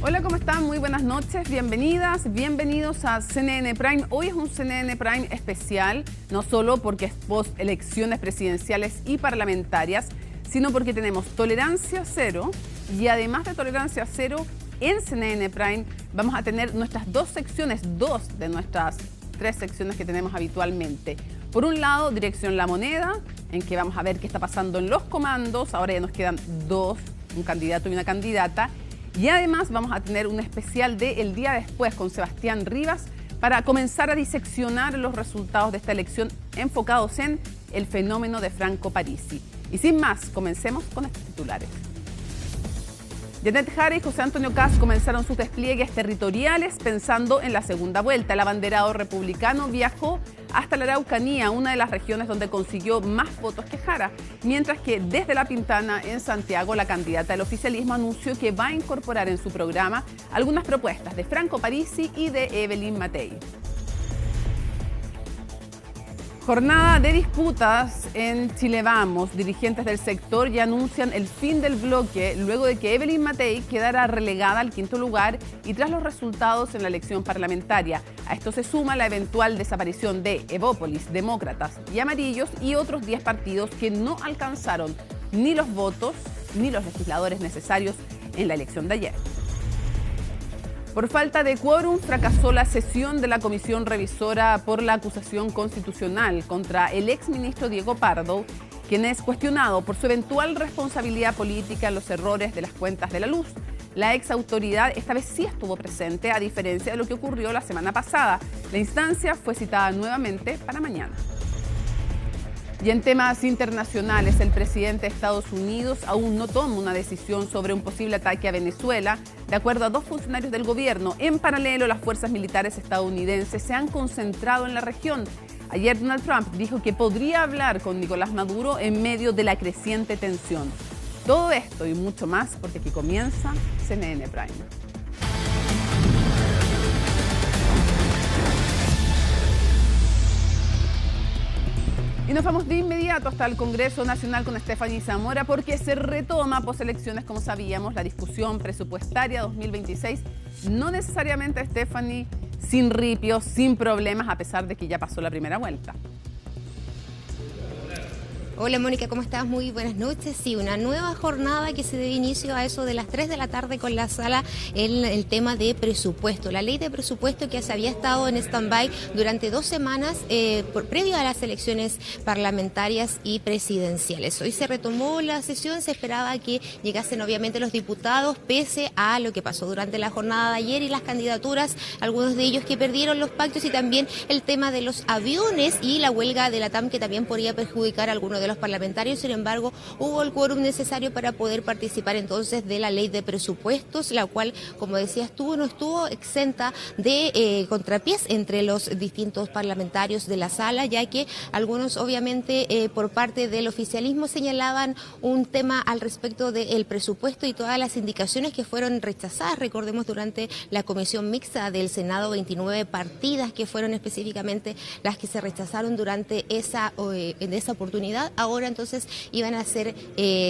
Hola, ¿cómo están? Muy buenas noches, bienvenidas, bienvenidos a CNN Prime. Hoy es un CNN Prime especial, no solo porque es post elecciones presidenciales y parlamentarias, sino porque tenemos tolerancia cero y además de tolerancia cero, en CNN Prime vamos a tener nuestras dos secciones, dos de nuestras tres secciones que tenemos habitualmente. Por un lado, Dirección La Moneda, en que vamos a ver qué está pasando en los comandos. Ahora ya nos quedan dos, un candidato y una candidata. Y además vamos a tener un especial de El Día Después con Sebastián Rivas para comenzar a diseccionar los resultados de esta elección enfocados en el fenómeno de Franco Parisi. Y sin más, comencemos con estos titulares. Janet Jara y José Antonio Kast comenzaron sus despliegues territoriales pensando en la segunda vuelta. El abanderado republicano viajó hasta la Araucanía, una de las regiones donde consiguió más votos que Jara, mientras que desde La Pintana, en Santiago, la candidata del oficialismo anunció que va a incorporar en su programa algunas propuestas de Franco Parisi y de Evelyn Matei. Jornada de disputas en Chile Vamos. Dirigentes del sector ya anuncian el fin del bloque luego de que Evelyn Matei quedara relegada al quinto lugar y tras los resultados en la elección parlamentaria. A esto se suma la eventual desaparición de Evópolis, Demócratas y Amarillos y otros 10 partidos que no alcanzaron ni los votos ni los legisladores necesarios en la elección de ayer. Por falta de quórum, fracasó la sesión de la comisión revisora por la acusación constitucional contra el exministro Diego Pardo, quien es cuestionado por su eventual responsabilidad política en los errores de las cuentas de la luz. La exautoridad esta vez sí estuvo presente, a diferencia de lo que ocurrió la semana pasada. La instancia fue citada nuevamente para mañana. Y en temas internacionales, el presidente de Estados Unidos aún no toma una decisión sobre un posible ataque a Venezuela. De acuerdo a dos funcionarios del gobierno, en paralelo las fuerzas militares estadounidenses se han concentrado en la región. Ayer Donald Trump dijo que podría hablar con Nicolás Maduro en medio de la creciente tensión. Todo esto y mucho más porque aquí comienza CNN Prime. Y nos vamos de inmediato hasta el Congreso Nacional con Stephanie Zamora porque se retoma poselecciones, como sabíamos, la discusión presupuestaria 2026. No necesariamente, Stephanie, sin ripios, sin problemas, a pesar de que ya pasó la primera vuelta. Hola Mónica, ¿cómo estás? Muy buenas noches. Sí, una nueva jornada que se dé inicio a eso de las 3 de la tarde con la sala en el tema de presupuesto. La ley de presupuesto que se había estado en stand-by durante 2 semanas previo a las elecciones parlamentarias y presidenciales. Hoy se retomó la sesión, se esperaba que llegasen obviamente los diputados, pese a lo que pasó durante la jornada de ayer y las candidaturas, algunos de ellos que perdieron los pactos y también el tema de los aviones y la huelga de la TAM que también podría perjudicar a algunos de los parlamentarios. Sin embargo, hubo el quórum necesario para poder participar entonces de la ley de presupuestos, la cual, como decías tú, no estuvo exenta de contrapiés entre los distintos parlamentarios de la sala, ya que algunos obviamente por parte del oficialismo señalaban un tema al respecto del presupuesto y todas las indicaciones que fueron rechazadas. Recordemos durante la comisión mixta del Senado 29 partidas que fueron específicamente las que se rechazaron durante esa oportunidad. Ahora entonces iban a ser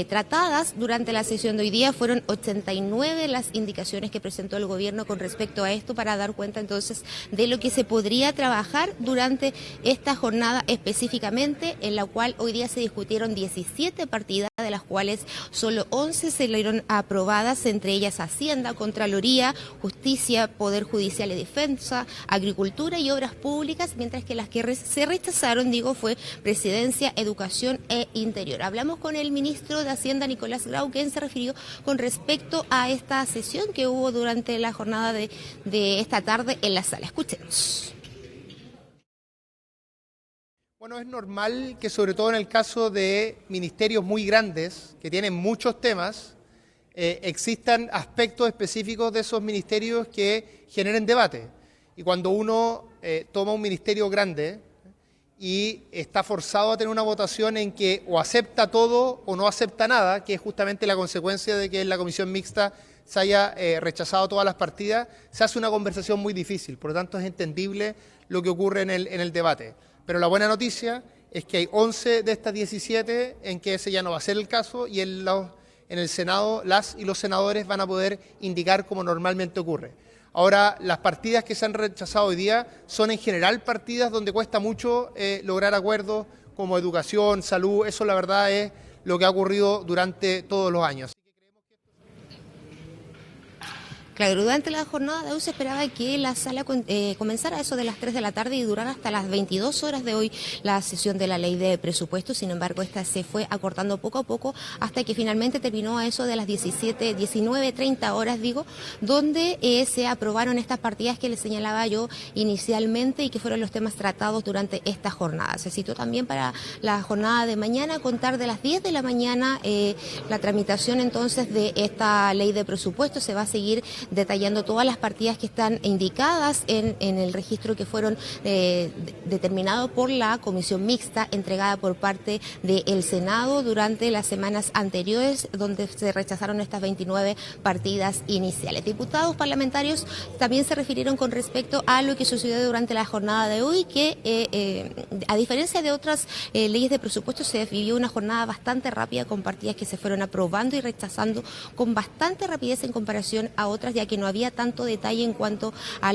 tratadas durante la sesión de hoy día. Fueron 89 las indicaciones que presentó el gobierno con respecto a esto para dar cuenta entonces de lo que se podría trabajar durante esta jornada específicamente, en la cual hoy día se discutieron 17 partidas, de las cuales solo 11 se salieron aprobadas, entre ellas Hacienda, Contraloría, Justicia, Poder Judicial y Defensa, Agricultura y Obras Públicas, mientras que las que se rechazaron, fue Presidencia, Educación e Interior. Hablamos con el ministro de Hacienda, Nicolás Grau, quien se refirió con respecto a esta sesión que hubo durante la jornada de esta tarde en la sala. Escuchemos. Bueno, es normal que sobre todo en el caso de ministerios muy grandes, que tienen muchos temas, existan aspectos específicos de esos ministerios que generen debate. Y cuando uno toma un ministerio grande y está forzado a tener una votación en que o acepta todo o no acepta nada, que es justamente la consecuencia de que en la comisión mixta se haya rechazado todas las partidas, se hace una conversación muy difícil. Por lo tanto, es entendible lo que ocurre en el debate. Pero la buena noticia es que hay 11 de estas 17 en que ese ya no va a ser el caso y en los en el Senado las y los senadores van a poder indicar como normalmente ocurre. Ahora, las partidas que se han rechazado hoy día son en general partidas donde cuesta mucho lograr acuerdos como educación, salud, eso la verdad es lo que ha ocurrido durante todos los años. Claro, durante la jornada de hoy se esperaba que la sala comenzara a eso de las 3 de la tarde y durara hasta las 22 horas de hoy la sesión de la ley de presupuesto. Sin embargo, esta se fue acortando poco a poco hasta que finalmente terminó a eso de las 19:30 horas, donde se aprobaron estas partidas que les señalaba yo inicialmente y que fueron los temas tratados durante esta jornada. Se citó también para la jornada de mañana, a contar de las 10 de la mañana, la tramitación entonces de esta ley de presupuesto. Se va a seguir detallando todas las partidas que están indicadas en el registro que fueron determinados por la comisión mixta entregada por parte del Senado durante las semanas anteriores, donde se rechazaron estas 29 partidas iniciales. Diputados parlamentarios también se refirieron con respecto a lo que sucedió durante la jornada de hoy, que a diferencia de otras leyes de presupuesto se vivió una jornada bastante rápida con partidas que se fueron aprobando y rechazando con bastante rapidez en comparación a otras, ya que no había tanto detalle en cuanto a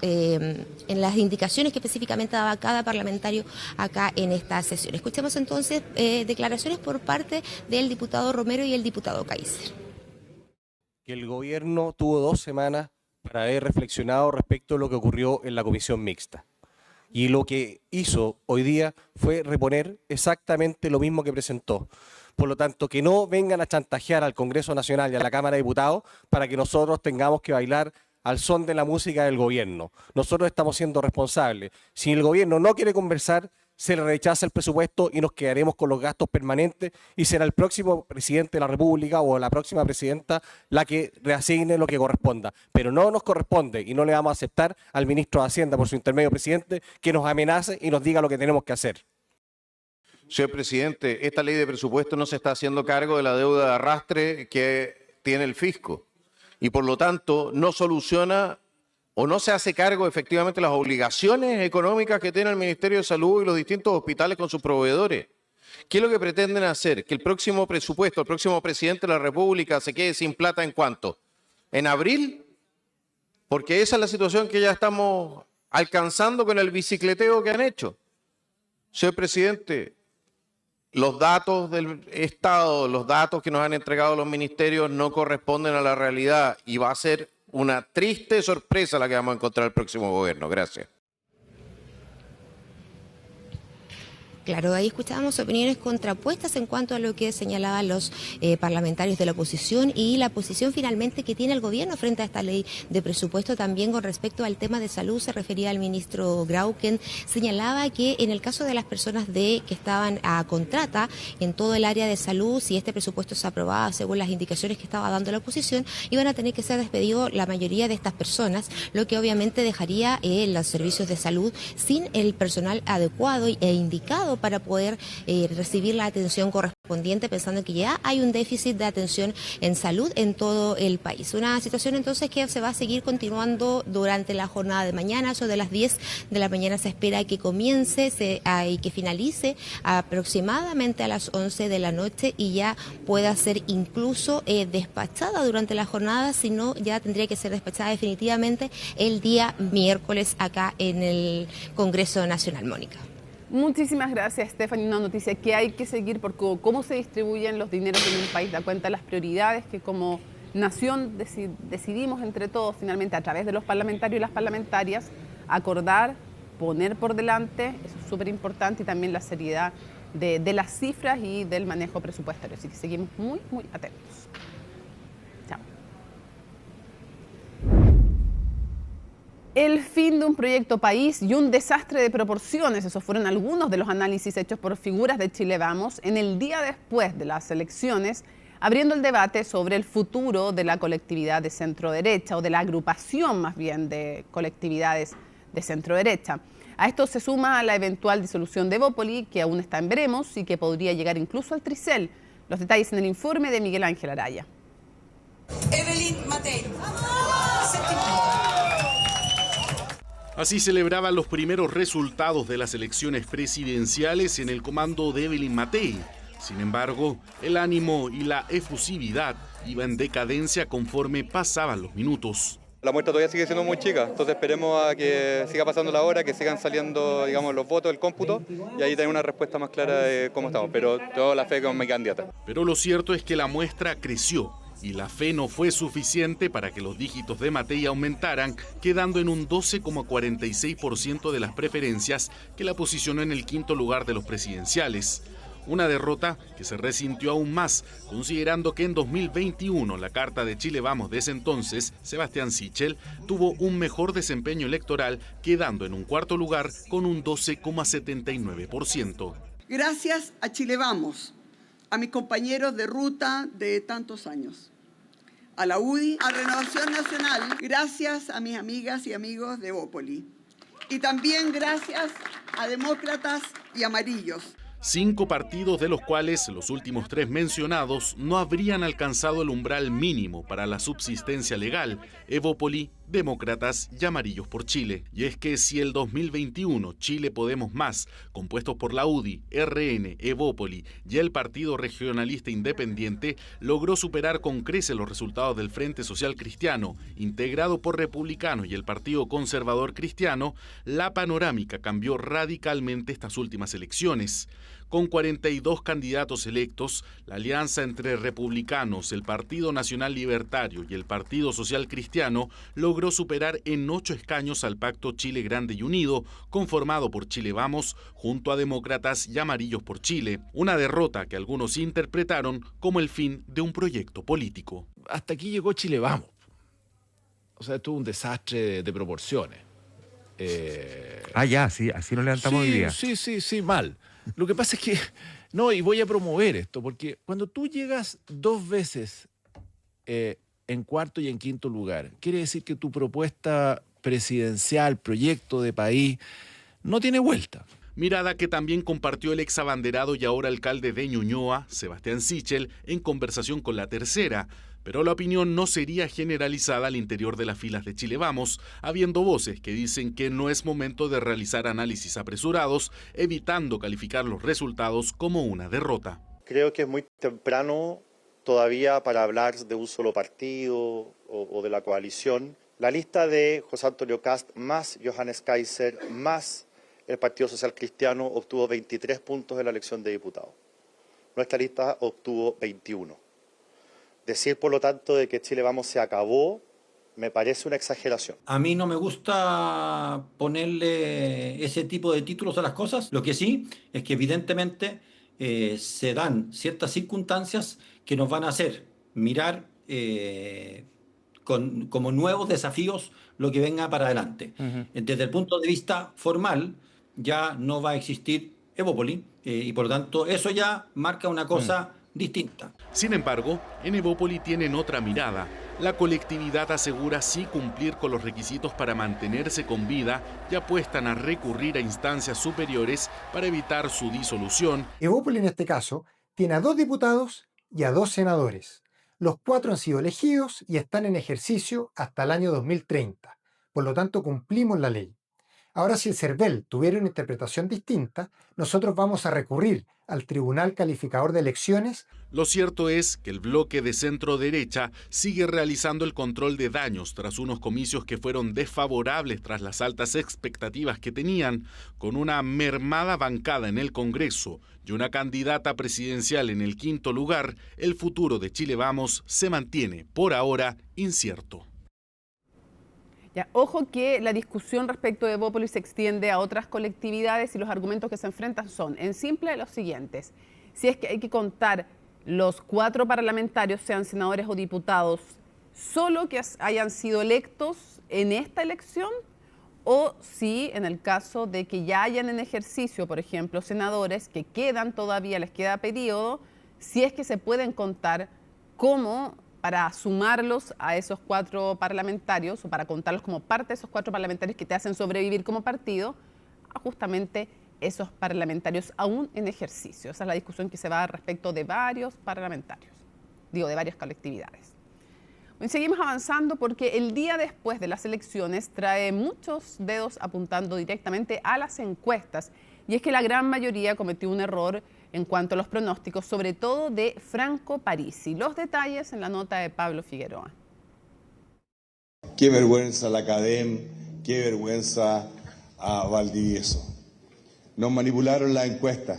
en las indicaciones que específicamente daba cada parlamentario acá en esta sesión. Escuchemos entonces declaraciones por parte del diputado Romero y el diputado Kaiser. Que el gobierno tuvo 2 semanas para haber reflexionado respecto a lo que ocurrió en la comisión mixta. Y lo que hizo hoy día fue reponer exactamente lo mismo que presentó. Por lo tanto, que no vengan a chantajear al Congreso Nacional y a la Cámara de Diputados para que nosotros tengamos que bailar al son de la música del gobierno. Nosotros estamos siendo responsables. Si el gobierno no quiere conversar, se le rechaza el presupuesto y nos quedaremos con los gastos permanentes y será el próximo presidente de la República o la próxima presidenta la que reasigne lo que corresponda. Pero no nos corresponde y no le vamos a aceptar al ministro de Hacienda, por su intermedio presidente, que nos amenace y nos diga lo que tenemos que hacer. Señor presidente, esta ley de presupuesto no se está haciendo cargo de la deuda de arrastre que tiene el fisco y por lo tanto no soluciona o no se hace cargo efectivamente de las obligaciones económicas que tiene el Ministerio de Salud y los distintos hospitales con sus proveedores. ¿Qué es lo que pretenden hacer? ¿Que el próximo presupuesto, el próximo presidente de la República se quede sin plata en cuánto? ¿En abril? Porque esa es la situación que ya estamos alcanzando con el bicicleteo que han hecho. Señor presidente, los datos del Estado, los datos que nos han entregado los ministerios no corresponden a la realidad y va a ser una triste sorpresa la que vamos a encontrar el próximo gobierno. Gracias. Claro, ahí escuchábamos opiniones contrapuestas en cuanto a lo que señalaban los parlamentarios de la oposición y la posición finalmente que tiene el gobierno frente a esta ley de presupuesto. También con respecto al tema de salud se refería al ministro Grau, quien señalaba que en el caso de las personas que estaban a contrata en todo el área de salud, si este presupuesto se aprobaba según las indicaciones que estaba dando la oposición, iban a tener que ser despedidos la mayoría de estas personas, lo que obviamente dejaría los servicios de salud sin el personal adecuado e indicado para poder recibir la atención correspondiente, pensando que ya hay un déficit de atención en salud en todo el país. Una situación entonces que se va a seguir continuando durante la jornada de mañana. Eso de las 10 de la mañana se espera que comience y que finalice aproximadamente a las 11 de la noche y ya pueda ser incluso despachada durante la jornada, si no ya tendría que ser despachada definitivamente el día miércoles acá en el Congreso Nacional. Mónica. Muchísimas gracias, Stephanie. Una noticia que hay que seguir porque cómo se distribuyen los dineros en un país da cuenta de las prioridades que como nación decidimos entre todos, finalmente, a través de los parlamentarios y las parlamentarias, acordar, poner por delante, eso es súper importante, y también la seriedad de las cifras y del manejo presupuestario. Así que seguimos muy, muy atentos. Chao. El fin de un proyecto país y un desastre de proporciones, esos fueron algunos de los análisis hechos por figuras de Chile Vamos en el día después de las elecciones, abriendo el debate sobre el futuro de la colectividad de centro-derecha o de la agrupación más bien de colectividades de centro-derecha. A esto se suma la eventual disolución de Evópoli, que aún está en veremos y que podría llegar incluso al Tricel. Los detalles en el informe de Miguel Ángel Araya. Evelyn Matei. Así celebraban los primeros resultados de las elecciones presidenciales en el comando de Evelyn Matei. Sin embargo, el ánimo y la efusividad iba en decadencia conforme pasaban los minutos. La muestra todavía sigue siendo muy chica, entonces esperemos a que siga pasando la hora, que sigan saliendo, digamos, los votos, el cómputo, y ahí tener una respuesta más clara de cómo estamos, pero tengo la fe con mi candidata. Pero lo cierto es que la muestra creció y la fe no fue suficiente para que los dígitos de Matei aumentaran, quedando en un 12,46% de las preferencias que la posicionó en el quinto lugar de los presidenciales. Una derrota que se resintió aún más, considerando que en 2021 la carta de Chile Vamos de ese entonces, Sebastián Sichel, tuvo un mejor desempeño electoral, quedando en un cuarto lugar con un 12,79%. Gracias a Chile Vamos, a mis compañeros de ruta de tantos años, a la UDI, a Renovación Nacional, gracias a mis amigas y amigos de Evópoli, y también gracias a Demócratas y Amarillos. 5 partidos, de los cuales los últimos 3 mencionados no habrían alcanzado el umbral mínimo para la subsistencia legal: Evópoli, Demócratas y Amarillos por Chile. Y es que si el 2021 Chile Podemos Más, compuestos por la UDI, RN, Evópoli y el Partido Regionalista Independiente, logró superar con creces los resultados del Frente Social Cristiano, integrado por republicanos y el Partido Conservador Cristiano, la panorámica cambió radicalmente estas últimas elecciones. Con 42 candidatos electos, la alianza entre republicanos, el Partido Nacional Libertario y el Partido Social Cristiano logró superar en 8 escaños al Pacto Chile Grande y Unido, conformado por Chile Vamos, junto a Demócratas y Amarillos por Chile. Una derrota que algunos interpretaron como el fin de un proyecto político. Hasta aquí llegó Chile Vamos. O sea, esto es un desastre de proporciones. Sí, así nos levantamos hoy día. Sí, mal. Lo que pasa es que, y voy a promover esto, porque cuando tú llegas 2 veces en cuarto y en quinto lugar, quiere decir que tu propuesta presidencial, proyecto de país, no tiene vuelta. Mirada que también compartió el exabanderado y ahora alcalde de Ñuñoa, Sebastián Sichel, en conversación con La Tercera. Pero la opinión no sería generalizada al interior de las filas de Chile Vamos, habiendo voces que dicen que no es momento de realizar análisis apresurados, evitando calificar los resultados como una derrota. Creo que es muy temprano todavía para hablar de un solo partido o de la coalición. La lista de José Antonio Kast más Johannes Kaiser más el Partido Social Cristiano obtuvo 23 puntos en la elección de diputados. Nuestra lista obtuvo 21. Decir, por lo tanto, de que Chile Vamos se acabó, me parece una exageración. A mí no me gusta ponerle ese tipo de títulos a las cosas. Lo que sí es que evidentemente se dan ciertas circunstancias que nos van a hacer mirar como nuevos desafíos lo que venga para adelante. Desde el punto de vista formal, ya no va a existir Evópoli y por lo tanto eso ya marca una cosa distinta. Sin embargo, en Evópoli tienen otra mirada. La colectividad asegura sí cumplir con los requisitos para mantenerse con vida y apuestan a recurrir a instancias superiores para evitar su disolución. Evópoli en este caso tiene a 2 diputados y a 2 senadores. Los 4 han sido elegidos y están en ejercicio hasta el año 2030. Por lo tanto, cumplimos la ley. Ahora, si el CERVEL tuviera una interpretación distinta, nosotros vamos a recurrir al Tribunal Calificador de Elecciones. Lo cierto es que el bloque de centro-derecha sigue realizando el control de daños tras unos comicios que fueron desfavorables tras las altas expectativas que tenían, con una mermada bancada en el Congreso y una candidata presidencial en el quinto lugar. El futuro de Chile Vamos se mantiene, por ahora, incierto. Ya, ojo que la discusión respecto de Evópoli se extiende a otras colectividades y los argumentos que se enfrentan son, en simple, los siguientes. Si es que hay que contar los 4 parlamentarios, sean senadores o diputados, solo que hayan sido electos en esta elección, o si en el caso de que ya hayan en ejercicio, por ejemplo, senadores que quedan todavía, les queda periodo, si es que se pueden contar como para sumarlos a esos 4 parlamentarios o para contarlos como parte de esos 4 parlamentarios que te hacen sobrevivir como partido, a justamente esos parlamentarios aún en ejercicio. Esa es la discusión que se va a dar respecto de varios parlamentarios, de varias colectividades. Hoy seguimos avanzando porque el día después de las elecciones trae muchos dedos apuntando directamente a las encuestas, y es que la gran mayoría cometió un error en cuanto a los pronósticos, sobre todo de Franco Parisi. Los detalles en la nota de Pablo Figueroa. Qué vergüenza la CADEM, qué vergüenza a Valdivieso. Nos manipularon la encuesta.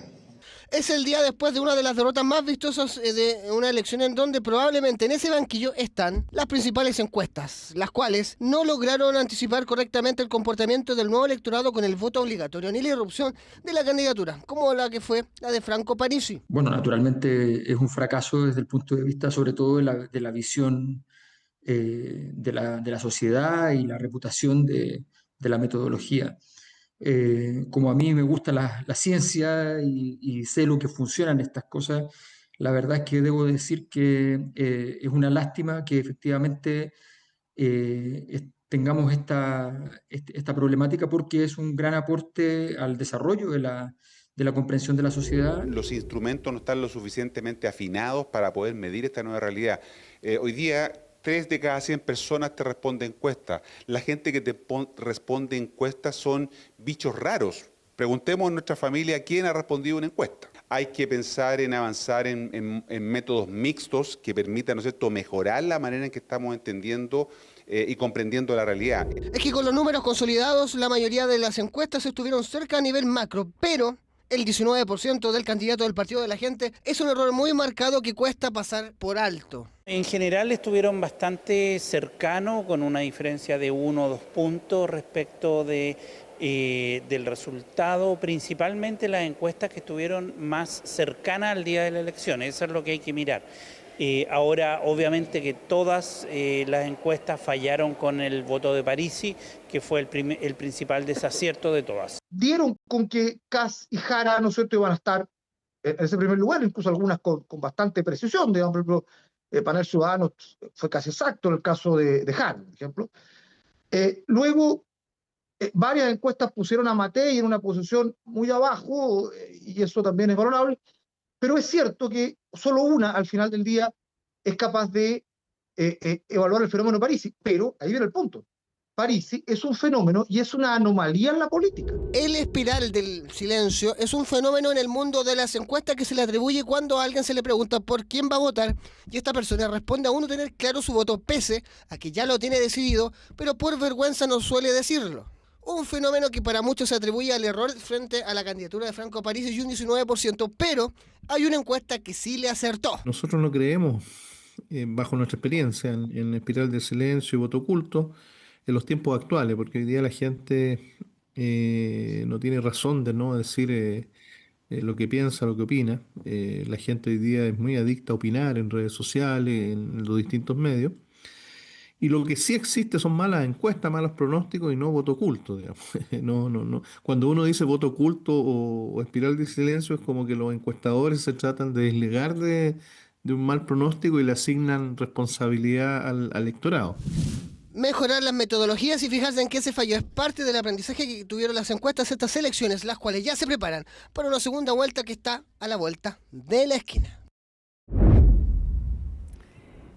Es el día después de una de las derrotas más vistosas de una elección en donde probablemente en ese banquillo están las principales encuestas, las cuales no lograron anticipar correctamente el comportamiento del nuevo electorado con el voto obligatorio ni la irrupción de la candidatura, como la que fue la de Franco Parisi. Bueno, naturalmente es un fracaso desde el punto de vista sobre todo de la visión de la sociedad y la reputación de la metodología. Como a mí me gusta la ciencia y sé lo que funcionan estas cosas, la verdad es que debo decir que es una lástima que efectivamente tengamos esta problemática, porque es un gran aporte al desarrollo de la comprensión de la sociedad. Los instrumentos no están lo suficientemente afinados para poder medir esta nueva realidad. Hoy día 3 de cada 100 personas te responde encuestas. La gente que te responde encuestas son bichos raros. Preguntemos en nuestra familia quién ha respondido una encuesta. Hay que pensar en avanzar en métodos mixtos que permitan, ¿no es cierto?, mejorar la manera en que estamos entendiendo y comprendiendo la realidad. Es que con los números consolidados, la mayoría de las encuestas estuvieron cerca a nivel macro, pero el 19% del candidato del Partido de la Gente es un error muy marcado que cuesta pasar por alto. En general estuvieron bastante cercanos, con una diferencia de 1 o 2 puntos respecto del resultado, principalmente las encuestas que estuvieron más cercanas al día de la elección. Eso es lo que hay que mirar. Ahora, obviamente que todas las encuestas fallaron con el voto de Parisi, que fue el principal desacierto de todas. Dieron con que Kast y Jara, ¿no es cierto?, iban a estar en ese primer lugar, incluso algunas con bastante precisión. Digamos, por ejemplo, el Panel Ciudadano fue casi exacto en el caso de Jara, por ejemplo. Luego, varias encuestas pusieron a Matei en una posición muy abajo, y eso también es valorable. Pero es cierto que solo una, al final del día, es capaz de evaluar el fenómeno Parisi. Pero ahí viene el punto. Parisi es un fenómeno y es una anomalía en la política. El espiral del silencio es un fenómeno en el mundo de las encuestas que se le atribuye cuando a alguien se le pregunta por quién va a votar y esta persona responde a uno tener claro su voto, pese a que ya lo tiene decidido, pero por vergüenza no suele decirlo. Un fenómeno que para muchos se atribuye al error frente a la candidatura de Franco Parisi y un 19%, pero hay una encuesta que sí le acertó. Nosotros no creemos, bajo nuestra experiencia, en espiral del silencio y voto oculto en los tiempos actuales, porque hoy día la gente no tiene razón de no decir lo que piensa, lo que opina. La gente hoy día es muy adicta a opinar en redes sociales, en los distintos medios. Y lo que sí existe son malas encuestas, malos pronósticos y no voto oculto, digamos. No. Cuando uno dice voto oculto o espiral de silencio, es como que los encuestadores se tratan de desligar de un mal pronóstico y le asignan responsabilidad al electorado. Mejorar las metodologías y fijarse en qué se falló es parte del aprendizaje que tuvieron las encuestas estas elecciones, las cuales ya se preparan para una segunda vuelta que está a la vuelta de la esquina.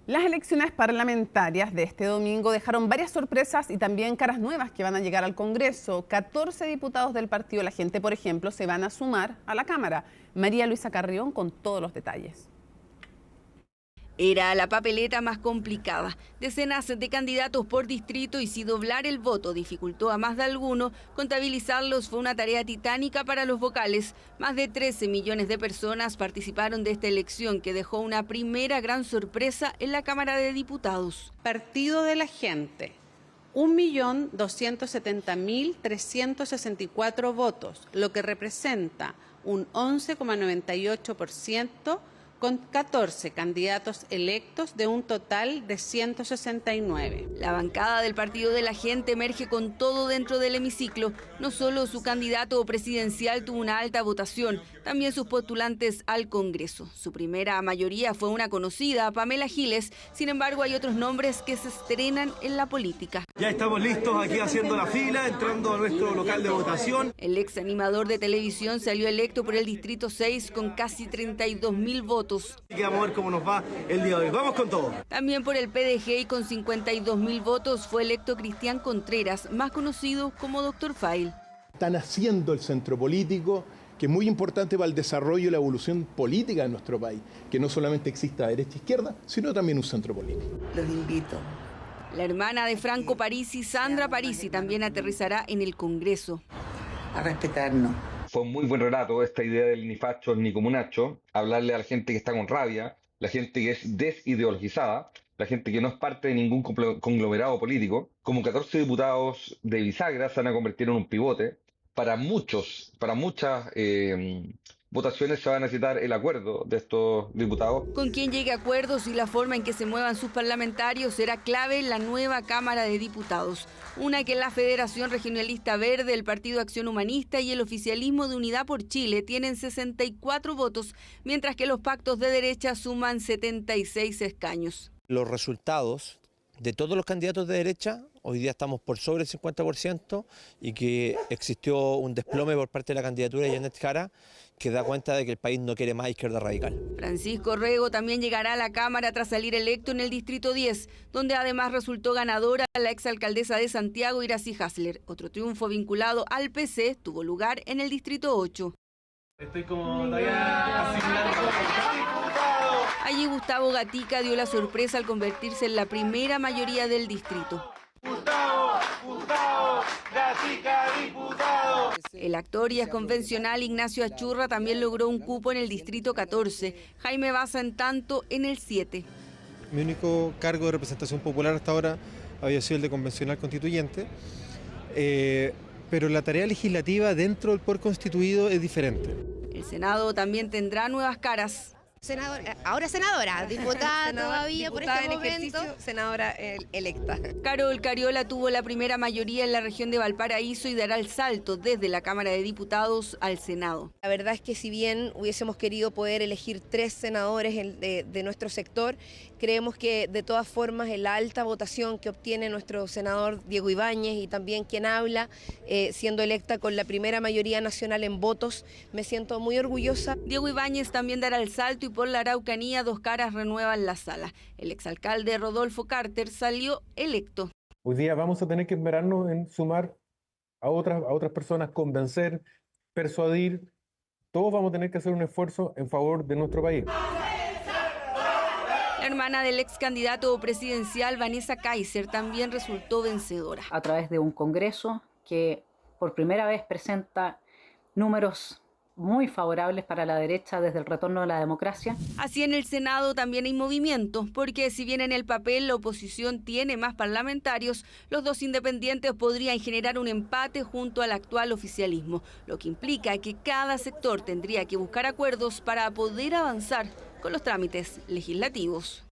Las elecciones parlamentarias de este domingo dejaron varias sorpresas y también caras nuevas que van a llegar al Congreso. 14 diputados del Partido de la Gente, por ejemplo, se van a sumar a la Cámara. María Luisa Carrión con todos los detalles. Era la papeleta más complicada. Decenas de candidatos por distrito y si doblar el voto dificultó a más de alguno, contabilizarlos fue una tarea titánica para los vocales. Más de 13 millones de personas participaron de esta elección que dejó una primera gran sorpresa en la Cámara de Diputados. Partido de la Gente, 1.270.364 votos, lo que representa un 11,98%, con 14 candidatos electos de un total de 169. La bancada del Partido de la Gente emerge con todo dentro del hemiciclo. No solo su candidato presidencial tuvo una alta votación, también sus postulantes al Congreso. Su primera mayoría fue una conocida, Pamela Giles. Sin embargo, hay otros nombres que se estrenan en la política. Ya estamos listos aquí haciendo la fila, entrando a nuestro local de votación. El ex animador de televisión salió electo por el Distrito 6 con casi 32.000 votos. Y vamos a ver cómo nos va el día de hoy. Vamos con todo. También por el PDG y con 52.000 votos fue electo Cristian Contreras, más conocido como Dr. File. Están haciendo el centro político que es muy importante para el desarrollo y la evolución política de nuestro país, que no solamente exista derecha e izquierda, sino también un centro político. Los invito. La hermana de Franco Parisi, Sandra Parisi, también aterrizará en el Congreso. A respetarnos. Fue un muy buen relato esta idea del ni facho ni comunacho, hablarle a la gente que está con rabia, la gente que es desideologizada, la gente que no es parte de ningún conglomerado político. Como 14 diputados de bisagra se van a convertir en un pivote. Para muchas votaciones se va a necesitar el acuerdo de estos diputados. Con quien llegue a acuerdos y la forma en que se muevan sus parlamentarios será clave en la nueva Cámara de Diputados. Una que la Federación Regionalista Verde, el Partido Acción Humanista y el Oficialismo de Unidad por Chile tienen 64 votos, mientras que los pactos de derecha suman 76 escaños. Los resultados de todos los candidatos de derecha, hoy día estamos por sobre el 50% y que existió un desplome por parte de la candidatura de Janet Jara, que da cuenta de que el país no quiere más izquierda radical. Francisco Rego también llegará a la Cámara tras salir electo en el Distrito 10, donde además resultó ganadora la exalcaldesa de Santiago, Iracy Hasler. Otro triunfo vinculado al PC tuvo lugar en el Distrito 8. Estoy como todavía asimilando. Allí Gustavo Gatica dio la sorpresa al convertirse en la primera mayoría del distrito. Gustavo, Gatica, diputado. El actor y exconvencional Ignacio Achurra también logró un cupo en el distrito 14. Jaime Baza, en tanto, en el 7. Mi único cargo de representación popular hasta ahora había sido el de convencional constituyente, pero la tarea legislativa dentro del poder constituido es diferente. El Senado también tendrá nuevas caras. Ahora senadora, diputada todavía diputada por este momento. Senadora electa. Carol Cariola tuvo la primera mayoría en la región de Valparaíso y dará el salto desde la Cámara de Diputados al Senado. La verdad es que si bien hubiésemos querido poder elegir 3 senadores de nuestro sector, creemos que de todas formas en la alta votación que obtiene nuestro senador Diego Ibáñez y también quien habla, siendo electa con la primera mayoría nacional en votos, me siento muy orgullosa. Diego Ibáñez también dará el salto y por la Araucanía 2 caras renuevan la sala. El exalcalde Rodolfo Carter salió electo. Hoy día vamos a tener que esperarnos en sumar a otras personas, convencer, persuadir. Todos vamos a tener que hacer un esfuerzo en favor de nuestro país. La hermana del ex candidato presidencial, Vanessa Kaiser, también resultó vencedora. A través de un congreso que por primera vez presenta números muy favorables para la derecha desde el retorno de la democracia. Así en el Senado también hay movimiento, porque si bien en el papel la oposición tiene más parlamentarios, los 2 independientes podrían generar un empate junto al actual oficialismo, lo que implica que cada sector tendría que buscar acuerdos para poder avanzar con los trámites legislativos.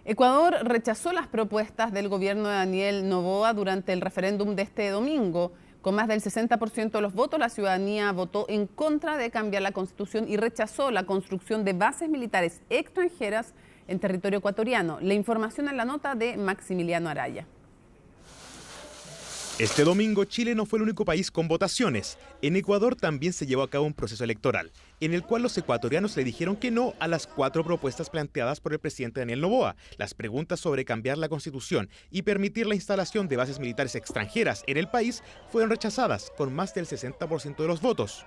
Ecuador rechazó las propuestas del gobierno de Daniel Noboa durante el referéndum de este domingo. Con más del 60% de los votos, la ciudadanía votó en contra de cambiar la Constitución y rechazó la construcción de bases militares extranjeras en territorio ecuatoriano. La información en la nota de Maximiliano Araya. Este domingo Chile no fue el único país con votaciones. En Ecuador también se llevó a cabo un proceso electoral, en el cual los ecuatorianos le dijeron que no a las 4 propuestas planteadas por el presidente Daniel Noboa. Las preguntas sobre cambiar la Constitución y permitir la instalación de bases militares extranjeras en el país fueron rechazadas con más del 60% de los votos.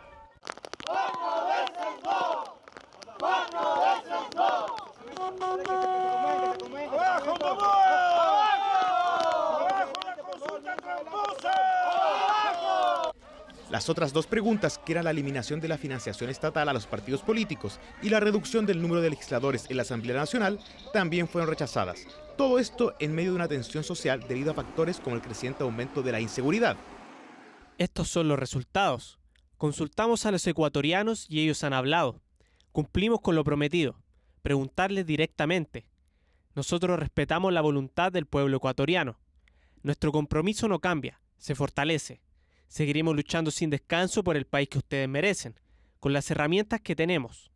Las otras 2 preguntas, que eran la eliminación de la financiación estatal a los partidos políticos y la reducción del número de legisladores en la Asamblea Nacional, también fueron rechazadas. Todo esto en medio de una tensión social debido a factores como el creciente aumento de la inseguridad. Estos son los resultados. Consultamos a los ecuatorianos y ellos han hablado. Cumplimos con lo prometido, preguntarles directamente. Nosotros respetamos la voluntad del pueblo ecuatoriano. Nuestro compromiso no cambia, se fortalece. Seguiremos luchando sin descanso por el país que ustedes merecen, con las herramientas que tenemos.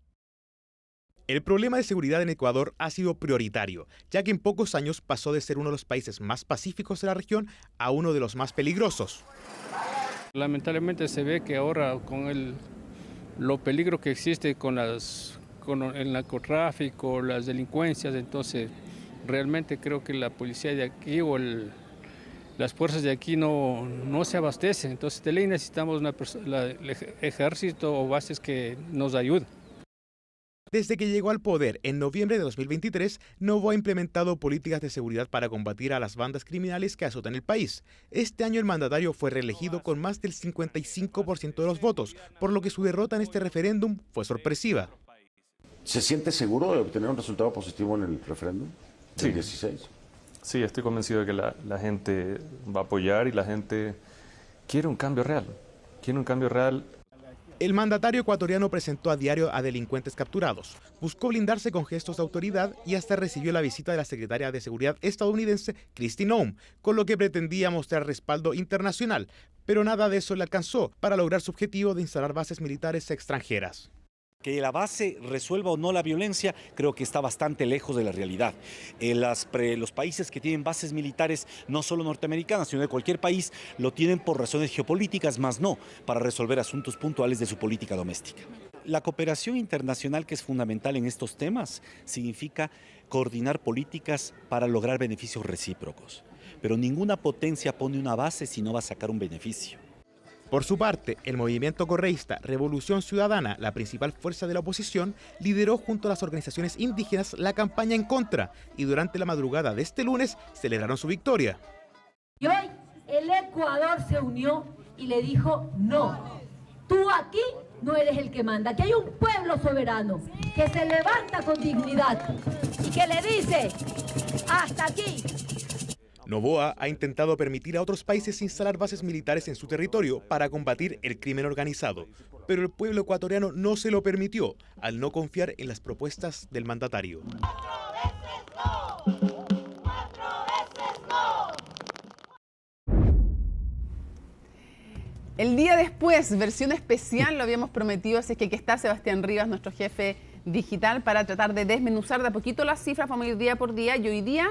El problema de seguridad en Ecuador ha sido prioritario, ya que en pocos años pasó de ser uno de los países más pacíficos de la región a uno de los más peligrosos. Lamentablemente se ve que ahora con lo peligro que existe con el narcotráfico, las delincuencias, entonces realmente creo que la policía de aquí o las fuerzas de aquí no se abastecen. Entonces de ley necesitamos el ejército o bases que nos ayuden. Desde que llegó al poder en noviembre de 2023, Noboa ha implementado políticas de seguridad para combatir a las bandas criminales que azotan el país. Este año el mandatario fue reelegido con más del 55% de los votos, por lo que su derrota en este referéndum fue sorpresiva. ¿Se siente seguro de obtener un resultado positivo en el referéndum del 16? Sí, estoy convencido de que la gente va a apoyar y la gente quiere un cambio real. Quiere un cambio real. El mandatario ecuatoriano presentó a diario a delincuentes capturados, buscó blindarse con gestos de autoridad y hasta recibió la visita de la secretaria de Seguridad estadounidense, Kristi Noem, con lo que pretendía mostrar respaldo internacional, pero nada de eso le alcanzó para lograr su objetivo de instalar bases militares extranjeras. Que la base resuelva o no la violencia, creo que está bastante lejos de la realidad. Los países que tienen bases militares, no solo norteamericanas, sino de cualquier país, lo tienen por razones geopolíticas, más no para resolver asuntos puntuales de su política doméstica. La cooperación internacional, que es fundamental en estos temas, significa coordinar políticas para lograr beneficios recíprocos. Pero ninguna potencia pone una base si no va a sacar un beneficio. Por su parte, el movimiento correísta Revolución Ciudadana, la principal fuerza de la oposición, lideró junto a las organizaciones indígenas la campaña en contra y durante la madrugada de este lunes celebraron su victoria. Y hoy el Ecuador se unió y le dijo no, tú aquí no eres el que manda, aquí hay un pueblo soberano que se levanta con dignidad y que le dice hasta aquí. Noboa ha intentado permitir a otros países instalar bases militares en su territorio para combatir el crimen organizado, pero el pueblo ecuatoriano no se lo permitió al no confiar en las propuestas del mandatario. El día después, versión especial, lo habíamos prometido, así es que aquí está Sebastián Rivas, nuestro jefe digital, para tratar de desmenuzar de a poquito las cifras, vamos a ir día por día, y hoy día...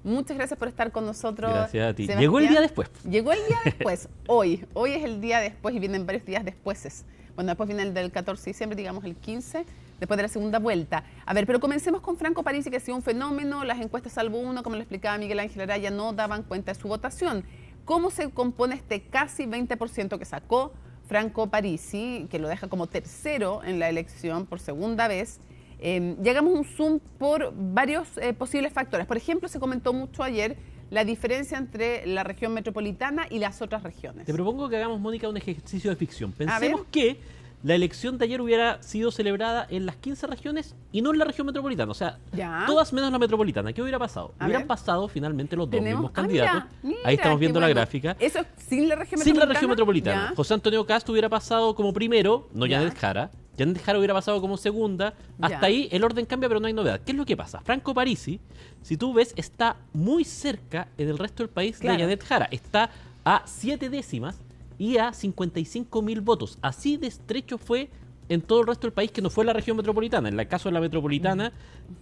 Muchas gracias por estar con nosotros. Gracias a ti. Sebastián. Llegó el día después. Llegó el día después, hoy. Hoy es el día después y vienen varios días después. Bueno, después viene el del 14 de diciembre, digamos el 15, después de la segunda vuelta. A ver, pero comencemos con Franco Parisi, que ha sido un fenómeno. Las encuestas, salvo uno, como lo explicaba Miguel Ángel Araya, no daban cuenta de su votación. ¿Cómo se compone este casi 20% que sacó Franco Parisi, que lo deja como tercero en la elección por segunda vez? Llegamos a un zoom por varios posibles factores. Por ejemplo, se comentó mucho ayer la diferencia entre la región metropolitana y las otras regiones. Te propongo que hagamos, Mónica, un ejercicio de ficción. Pensemos que la elección de ayer hubiera sido celebrada en las 15 regiones y no en la región metropolitana. O sea, todas menos la metropolitana. ¿Qué hubiera pasado? Hubieran pasado finalmente los dos mismos candidatos. Mira, ahí estamos viendo la gráfica. Eso es sin la región metropolitana. Sin la región metropolitana. Ya. José Antonio Kast hubiera pasado como primero, no Janet Jara. Janet Jara hubiera pasado como segunda. Hasta ahí el orden cambia, pero no hay novedad. ¿Qué es lo que pasa? Franco Parisi, si tú ves, está muy cerca en el resto del país de Janet Jara. Está a 7 décimas y a 55.000 votos. Así de estrecho fue en todo el resto del país, que no fue la región metropolitana. En el caso de la metropolitana,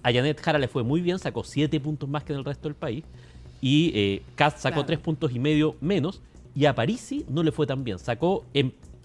a Janet Jara le fue muy bien, sacó 7 puntos más que en el resto del país. Y Kast sacó 3,5 puntos menos. Y a Parisi no le fue tan bien. Sacó,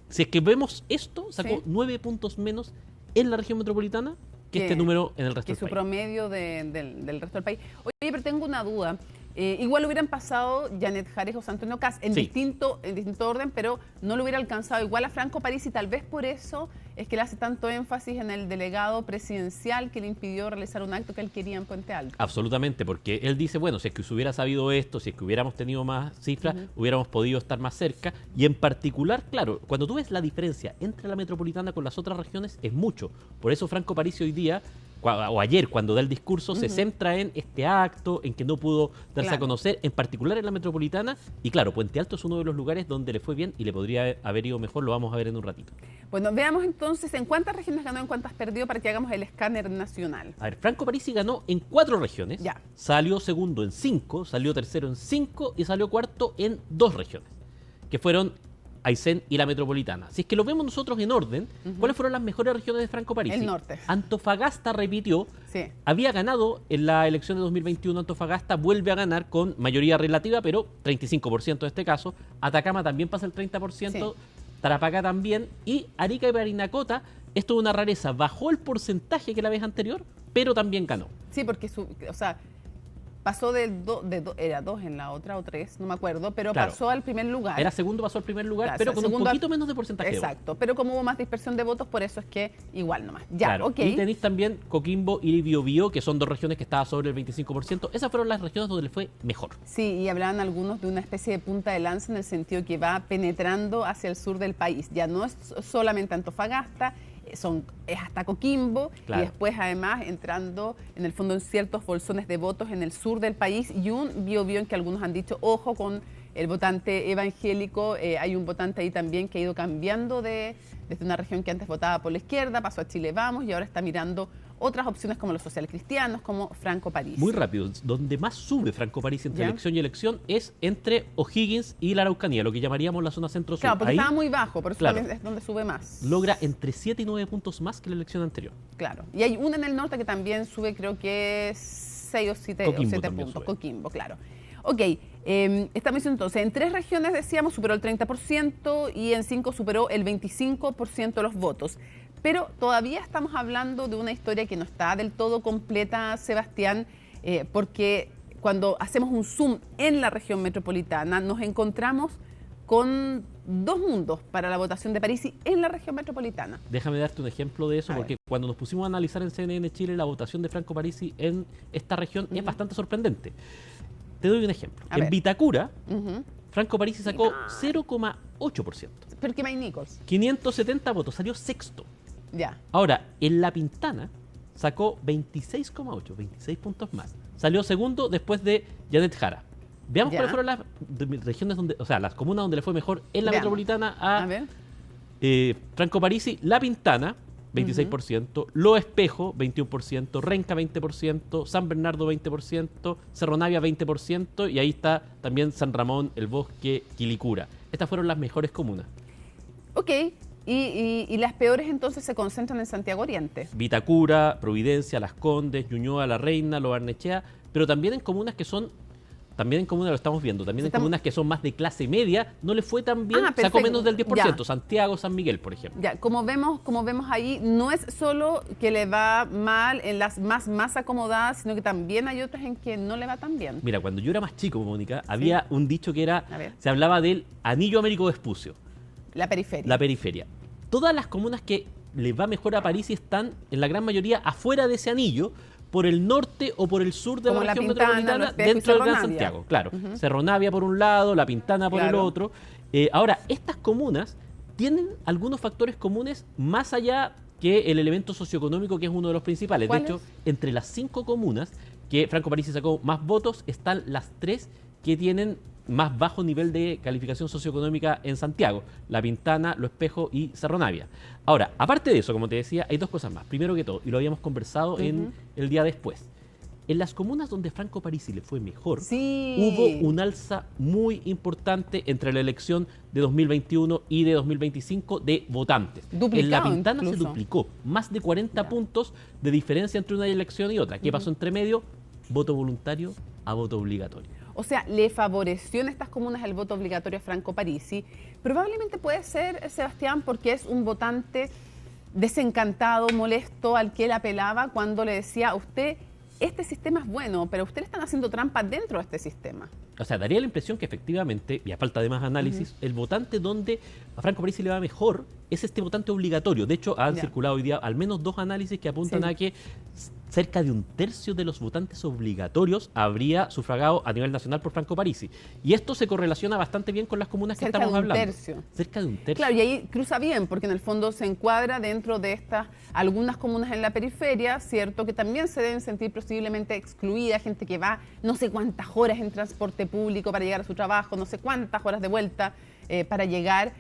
si es que vemos esto, sacó 9 puntos menos en la región metropolitana que este número en el resto del país. Que su promedio del resto del país. Oye, pero tengo una duda. Igual hubieran pasado Janet Jara y José Antonio Kast en distinto orden, pero no lo hubiera alcanzado igual a Franco Parisi, y tal vez por eso es que le hace tanto énfasis en el delegado presidencial que le impidió realizar un acto que él quería en Puente Alto. Absolutamente, porque él dice, bueno, si es que se hubiera sabido esto, si es que hubiéramos tenido más cifras, hubiéramos podido estar más cerca, y en particular, claro, cuando tú ves la diferencia entre la metropolitana con las otras regiones, es mucho. Por eso Franco Parisi hoy día, o ayer cuando da el discurso, se centra en este acto, en que no pudo darse a conocer, en particular en la metropolitana, y claro, Puente Alto es uno de los lugares donde le fue bien y le podría haber ido mejor, lo vamos a ver en un ratito. Bueno, veamos entonces en cuántas regiones ganó, en cuántas perdió, para que hagamos el escáner nacional. A ver, Franco Parisi ganó en 4 regiones, salió segundo en 5, salió tercero en 5 y salió cuarto en 2 regiones, que fueron Aysén y la metropolitana. Si es que lo vemos nosotros en orden, ¿cuáles fueron las mejores regiones de Franco Parisi? El norte. Antofagasta repitió, había ganado en la elección de 2021, Antofagasta vuelve a ganar con mayoría relativa, pero 35% en este caso. Atacama también pasa el 30%, Tarapacá también, y Arica y Parinacota, esto es una rareza, bajó el porcentaje que la vez anterior, pero también ganó. Sí, porque pasó era 2 en la otra o 3, no me acuerdo, pero Claro. pasó al primer lugar. Era segundo, pasó al primer lugar, Claro, pero o sea, con un segundo poquito menos de porcentaje. de votos. Exacto, pero como hubo más dispersión de votos, por eso es que igual nomás. Ya, Claro. ok. Y tenéis también Coquimbo y Biobío, que son dos regiones que estaban sobre el 25%. Esas fueron las regiones donde le fue mejor. Sí, y hablaban algunos de una especie de punta de lanza en el sentido que va penetrando hacia el sur del país. Ya no es solamente Antofagasta, es hasta Coquimbo, Claro. y después además entrando en el fondo en ciertos bolsones de votos en el sur del país, y un Biobío en que algunos han dicho, ojo con el votante evangélico. Hay un votante ahí también que ha ido cambiando desde una región que antes votaba por la izquierda, pasó a Chile Vamos y ahora está mirando otras opciones como los socialcristianos, como Franco Parisi. Muy rápido, donde más sube Franco Parisi entre ¿Ya? elección y elección es entre O'Higgins y la Araucanía, lo que llamaríamos la zona centro-sur. Claro, porque Ahí estaba muy bajo, por eso claro, también es donde sube más. logra entre 7 y 9 puntos más que la elección anterior. Claro. Y hay una en el norte que también sube, creo que 6 o 7 Coquimbo también puntos. sube. Coquimbo, claro. Ok, estamos diciendo entonces, en 3 regiones decíamos superó el 30% y en 5 superó el 25% de los votos. Pero todavía estamos hablando de una historia que no está del todo completa, Sebastián, porque cuando hacemos un zoom en la región metropolitana nos encontramos con dos mundos para la votación de Parisi en la región metropolitana. Déjame darte un ejemplo de eso, A porque cuando nos pusimos a analizar en CNN Chile la votación de Franco Parisi en esta región es bastante sorprendente. Te doy un ejemplo. A En ver. Vitacura, Ujú. Franco Parisi sacó 0,8%. ¿Pero qué Mike Nichols? 570 votos, salió sexto. Ya. Ahora, en La Pintana sacó 26,8, 26 puntos más. Salió segundo después de Janet Jara. Veamos Ya. cuáles fueron las regiones donde, o sea, las comunas donde le fue mejor en la Veamos. metropolitana A ver. Franco Parisi. La Pintana, 26%, Lo Espejo, 21%, Renca, 20%, San Bernardo, 20%, Cerro Navia, 20%, y ahí está también San Ramón, El Bosque, Quilicura. Estas fueron las mejores comunas. Ok, y las peores entonces se concentran en Santiago Oriente. Vitacura, Providencia, Las Condes, Ñuñoa, La Reina, Lo Barnechea, pero también en comunas que son, también en comunas lo estamos viendo, también en comunas que son más de clase media, no le fue tan bien, sacó perfecto. menos del 10%, Ya. Santiago, San Miguel, por ejemplo. Ya, como vemos ahí, no es solo que le va mal en las más acomodadas, sino que también hay otras en que no le va tan bien. Mira, cuando yo era más chico, Mónica, había un dicho que era, A ver. se hablaba del anillo Américo Vespucio, La periferia. la periferia. Todas las comunas que le va mejor a París están, en la gran mayoría, afuera de ese anillo, por el norte o por el sur de Como la La región Pintana, metropolitana, Lo Espejo y dentro del Cerro Gran Navia. Santiago. Claro, Ujú. Cerro Navia por un lado, La Pintana por el Claro. otro. Ahora, estas comunas tienen algunos factores comunes más allá que el elemento socioeconómico, que es uno de los principales. De ¿Cuáles? hecho, entre las 5 comunas que Franco Parisi sacó más votos, están las 3 que tienen más bajo nivel de calificación socioeconómica en Santiago: La Pintana, Lo Espejo y Cerro Navia. Ahora, aparte de eso, como te decía, hay dos cosas más. Primero que todo, y lo habíamos conversado en el día después, en las comunas donde Franco Parisi le fue mejor, hubo un alza muy importante entre la elección de 2021 y de 2025 de votantes. En La Duplicado Pintana se incluso. duplicó, más de 40 puntos de diferencia entre una elección y otra. ¿Qué pasó entre medio? Voto voluntario a voto obligatorio. O sea, le favoreció en estas comunas el voto obligatorio a Franco Parisi. Probablemente puede ser, Sebastián, porque es un votante desencantado, molesto, al que él apelaba cuando le decía a usted, este sistema es bueno, pero usted le están haciendo trampa dentro de este sistema. O sea, daría la impresión que efectivamente, y a falta de más análisis, el votante donde a Franco Parisi le va mejor es este votante obligatorio. De hecho, han Ya. circulado hoy día al menos 2 análisis que apuntan Sí. a que cerca de 1/3 de los votantes obligatorios habría sufragado a nivel nacional por Franco Parisi. Y esto se correlaciona bastante bien con las comunas que Cerca estamos de un hablando. tercio. Cerca de un tercio. Claro, y ahí cruza bien, porque en el fondo se encuadra dentro de estas algunas comunas en la periferia, ¿cierto? Que también se deben sentir posiblemente excluidas, gente que va no sé cuántas horas en transporte público para llegar a su trabajo, no sé cuántas horas de vuelta para llegar,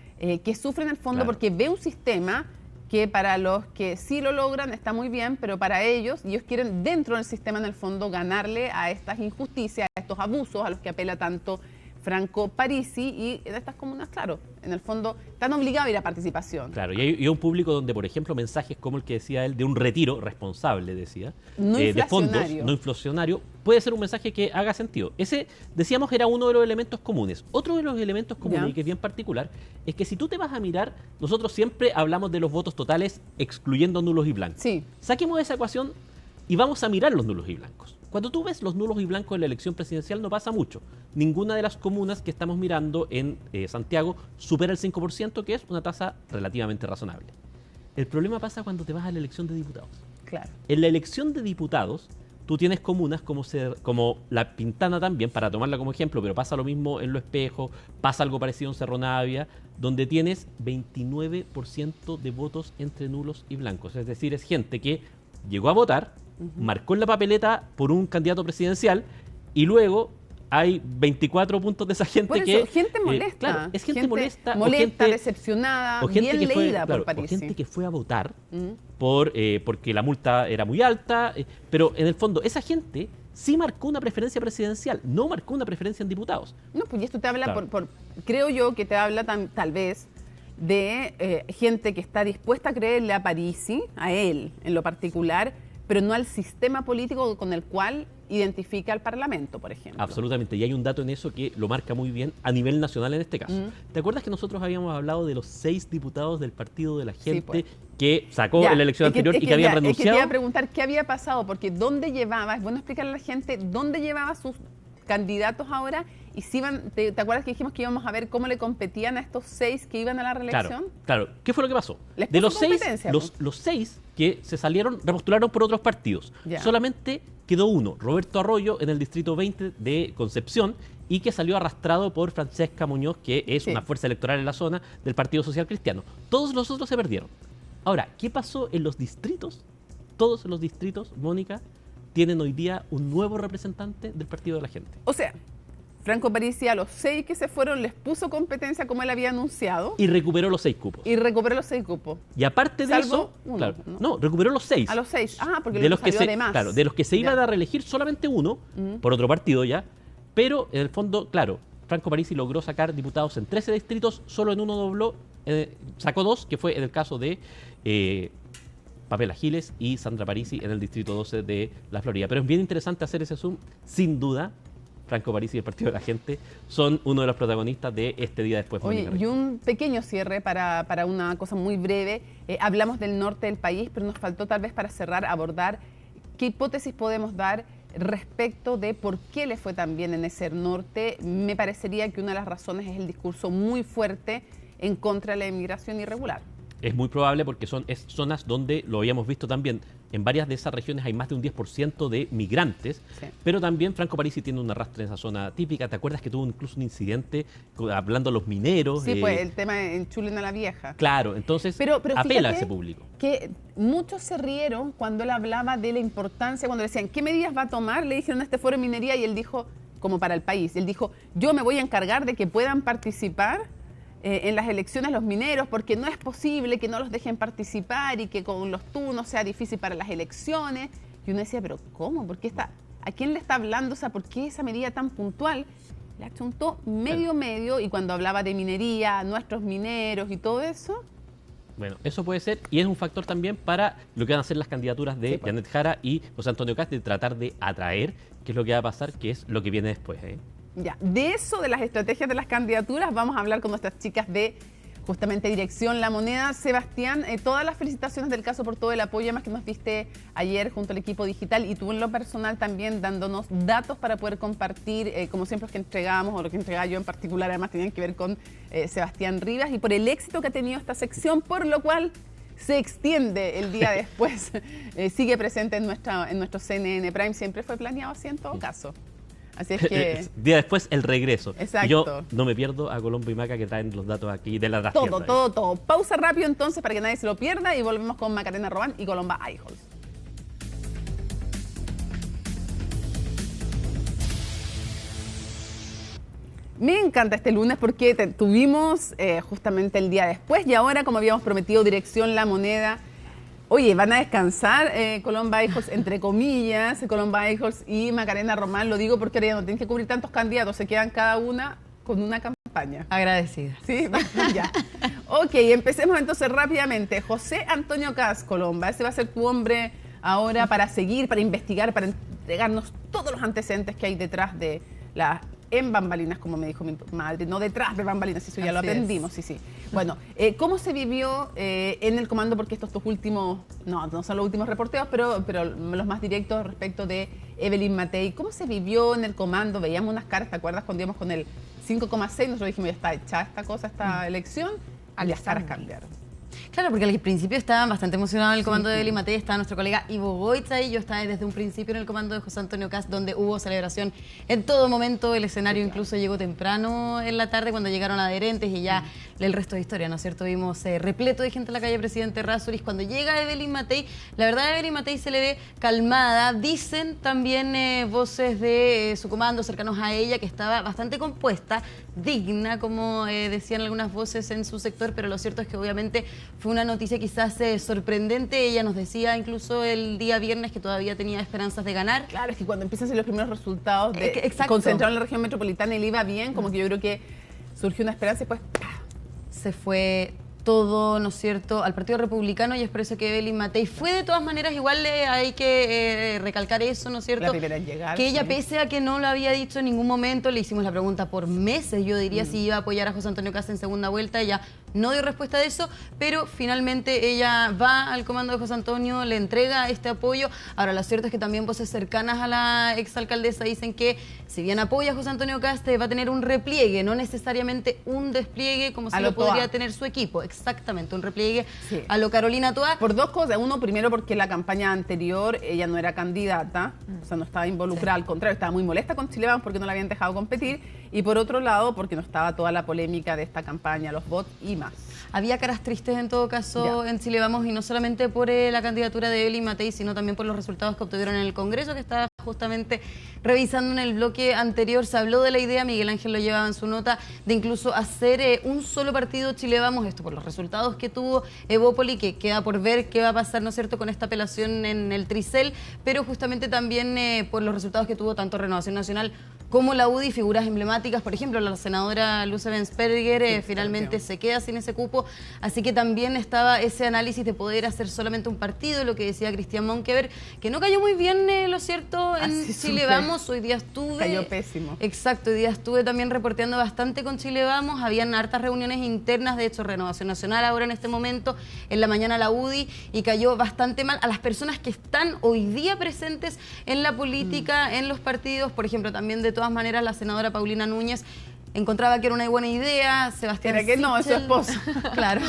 que sufren en el fondo Claro. porque ve un sistema que para los que sí lo logran está muy bien, pero para ellos quieren dentro del sistema en el fondo ganarle a estas injusticias, a estos abusos a los que apela tanto Franco Parisi, y en estas comunas, claro, en el fondo están obligados a ir a participación. Claro, y hay un público donde, por ejemplo, mensajes como el que decía él, de un retiro responsable, decía, No de fondos, inflacionario. no inflacionario, puede ser un mensaje que haga sentido. Ese, decíamos, era uno de los elementos comunes. Otro de los elementos comunes, Ya. y que es bien particular, es que si tú te vas a mirar, nosotros siempre hablamos de los votos totales excluyendo nulos y blancos. Sí. Saquemos esa ecuación y vamos a mirar los nulos y blancos. Cuando tú ves los nulos y blancos en la elección presidencial no pasa mucho. Ninguna de las comunas que estamos mirando en Santiago supera el 5%, que es una tasa relativamente razonable. El problema pasa cuando te vas a la elección de diputados. Claro. En la elección de diputados, tú tienes comunas como La Pintana también, para tomarla como ejemplo, pero pasa lo mismo en Lo Espejo, pasa algo parecido en Cerro Navia, donde tienes 29% de votos entre nulos y blancos. Es decir, es gente que llegó a votar, marcó en la papeleta por un candidato presidencial y luego hay 24 puntos de esa gente por eso, que... gente molesta. Claro, es gente molesta. Molesta, decepcionada, o gente bien que fue, leída claro, por Parisi. o gente que fue a votar porque la multa era muy alta, pero en el fondo esa gente sí marcó una preferencia presidencial, no marcó una preferencia en diputados. No, pues y esto te habla, Claro. creo yo que te habla tal vez de gente que está dispuesta a creerle a Parisi, a él en lo particular, pero no al sistema político con el cual identifica al Parlamento, por ejemplo. Absolutamente, y hay un dato en eso que lo marca muy bien a nivel nacional en este caso. ¿Te acuerdas que nosotros habíamos hablado de los 6 diputados del Partido de la Gente pues. que sacó en la elección anterior y que habían renunciado? Es que te iba a preguntar qué había pasado, porque ¿dónde llevaba? Es bueno explicarle a la gente dónde llevaba sus candidatos ahora y si iban, ¿te acuerdas que dijimos que íbamos a ver cómo le competían a estos 6 que iban a la reelección? Claro. ¿Qué fue lo que pasó? Les De puso los 6, competencia, los 6 que se salieron, repostularon por otros partidos. Ya. Solamente quedó uno, Roberto Arroyo, en el distrito 20 de Concepción, y que salió arrastrado por Francesca Muñoz, que es una fuerza electoral en la zona del Partido Social Cristiano. Todos los otros se perdieron. Ahora, ¿qué pasó en los distritos? Todos los distritos, Mónica, tienen hoy día un nuevo representante del Partido de la Gente. O sea, Franco Parisi a los 6 que se fueron les puso competencia como él había anunciado. Y recuperó los 6 cupos. Y recuperó los 6 cupos. Y aparte de Salvo eso, uno, claro, no, recuperó los 6. A los 6. Ah, porque de los los que salió se, de más. claro, de los que se iban a reelegir solamente uno, por otro partido ya, pero en el fondo, claro, Franco Parisi logró sacar diputados en 13 distritos, solo en uno dobló, sacó 2, que fue en el caso de Pamela Giles y Sandra Parisi en el distrito 12 de la Florida. Pero es bien interesante hacer ese zoom, sin duda. Franco Parisi y el Partido de la Gente son uno de los protagonistas de este día después. Oye, y un pequeño cierre para una cosa muy breve. Hablamos del norte del país, pero nos faltó tal vez para cerrar abordar qué hipótesis podemos dar respecto de por qué le fue tan bien en ese norte. Me parecería que una de las razones es el discurso muy fuerte en contra de la inmigración irregular. Es muy probable porque son zonas donde, lo habíamos visto también, en varias de esas regiones hay más de un 10% de migrantes, pero también Franco Parisi tiene un arrastre en esa zona típica. ¿Te acuerdas que tuvo incluso un incidente hablando a los mineros? Sí, pues el tema en Chulen a la Vieja. Claro, entonces pero apela a ese público. Que muchos se rieron cuando él hablaba de la importancia, cuando le decían, ¿qué medidas va a tomar? Le dijeron a este foro de minería y él dijo, como para el país, él dijo, yo me voy a encargar de que puedan participar en las elecciones los mineros, porque no es posible que no los dejen participar y que con los turnos sea difícil para las elecciones. Y uno decía, pero ¿cómo? ¿Por qué ¿a quién le está hablando? O sea, ¿por qué esa medida tan puntual? Le achuntó medio, y cuando hablaba de minería, nuestros mineros y todo eso. Bueno, eso puede ser, y es un factor también para lo que van a ser las candidaturas de Janet Jara y José Antonio Kast, de tratar de atraer, qué es lo que va a pasar, qué es lo que viene después. Ya, de eso, de las estrategias de las candidaturas, vamos a hablar con nuestras chicas de justamente Dirección La Moneda. Sebastián, todas las felicitaciones del caso por todo el apoyo, además que nos diste ayer junto al equipo digital y tú en lo personal también dándonos datos para poder compartir, como siempre los que entregábamos o lo que entregaba yo en particular, además tenían que ver con Sebastián Rivas y por el éxito que ha tenido esta sección, por lo cual se extiende el día después, sigue presente en nuestro CNN Prime, siempre fue planeado así en todo caso. Así es que... Día después, el regreso. Exacto. Yo no me pierdo a Colombo y Maca que traen los datos aquí de la trascienda. Todo. Pausa rápido entonces para que nadie se lo pierda y volvemos con Macarena Robán y Colomba Eijols. Me encanta este lunes porque tuvimos justamente el día después y ahora, como habíamos prometido, Dirección La Moneda. Oye, van a descansar Colomba Eijols, entre comillas, Colomba Eijols y Macarena Román. Lo digo porque ahora ya no tienen que cubrir tantos candidatos, se quedan cada una con una campaña. Agradecida. Sí, ya. Ok, empecemos entonces rápidamente. José Antonio Kast, Colomba, ese va a ser tu hombre ahora para seguir, para investigar, para entregarnos todos los antecedentes que hay detrás de la... en bambalinas, como me dijo mi madre, no detrás de bambalinas, eso ya lo aprendimos, sí. Bueno, ¿cómo se vivió en el comando? Porque estos últimos, no son los últimos reporteos, pero los más directos respecto de Evelyn Matei. ¿Cómo se vivió en el comando? Veíamos unas caras, ¿te acuerdas cuando íbamos con el 5,6? Nosotros dijimos, ya está echada esta cosa, esta elección, y las caras cambiaron. Claro, porque al principio estaban bastante emocionados en el comando de Evelyn Matei, estaba nuestro colega Ivo Goitza y yo estaba desde un principio en el comando de José Antonio Kast, donde hubo celebración en todo momento, el escenario incluso llegó temprano en la tarde cuando llegaron adherentes y ya el resto de historia, ¿no es cierto? Vimos repleto de gente en la calle Presidente Errázuriz. Cuando llega Evelyn Matei, la verdad Evelyn Matei se le ve calmada, dicen también voces de su comando cercanos a ella que estaba bastante compuesta, digna, como decían algunas voces en su sector, pero lo cierto es que obviamente fue una noticia quizás sorprendente. Ella nos decía incluso el día viernes que todavía tenía esperanzas de ganar. Claro, es que cuando empiezan a ser los primeros resultados concentrados en la región metropolitana y le iba bien, como que yo creo que surgió una esperanza y pues ¡pah! Se fue todo, ¿no es cierto?, al Partido Republicano, y es por eso que Evelyn Matei fue de todas maneras, igual hay que recalcar eso, ¿no es cierto? La primera en llegar. Que ella, pese a que no lo había dicho en ningún momento, le hicimos la pregunta por meses, yo diría, si iba a apoyar a José Antonio Kast en segunda vuelta. Ella no dio respuesta de eso, pero finalmente ella va al comando de José Antonio, le entrega este apoyo. Ahora, lo cierto es que también voces cercanas a la exalcaldesa dicen que si bien apoya a José Antonio Kast, va a tener un repliegue, no necesariamente un despliegue como si lo podría tener su equipo. Exactamente, un repliegue a lo Carolina Toa. Por dos cosas. Uno, primero porque la campaña anterior ella no era candidata, o sea, no estaba involucrada, al contrario, estaba muy molesta con Chile Vamos porque no la habían dejado competir. Y por otro lado, porque no estaba toda la polémica de esta campaña, los bots y más. Había caras tristes en todo caso en Chile Vamos, y no solamente por la candidatura de Evelyn Matei, sino también por los resultados que obtuvieron en el Congreso, que estaba justamente revisando en el bloque anterior. Se habló de la idea, Miguel Ángel lo llevaba en su nota, de incluso hacer un solo partido Chile Vamos, esto por los resultados que tuvo Evópoli, que queda por ver qué va a pasar, ¿no es cierto?, con esta apelación en el Tricel, pero justamente también por los resultados que tuvo tanto Renovación Nacional como la UDI, figuras emblemáticas, por ejemplo, la senadora Luce Bensperger finalmente se queda sin ese cupo, así que también estaba ese análisis de poder hacer solamente un partido, lo que decía Cristian Monkever, que no cayó muy bien, lo cierto, en Chile Vamos. Hoy día estuve... Cayó pésimo. Exacto, hoy día estuve también reporteando bastante con Chile Vamos, habían hartas reuniones internas, de hecho Renovación Nacional ahora en este momento, en la mañana la UDI, y cayó bastante mal a las personas que están hoy día presentes en la política, en los partidos. Por ejemplo, también de todas maneras la senadora Paulina Núñez encontraba que era una buena idea. Sebastián Sichel, no, es su esposo. Claro.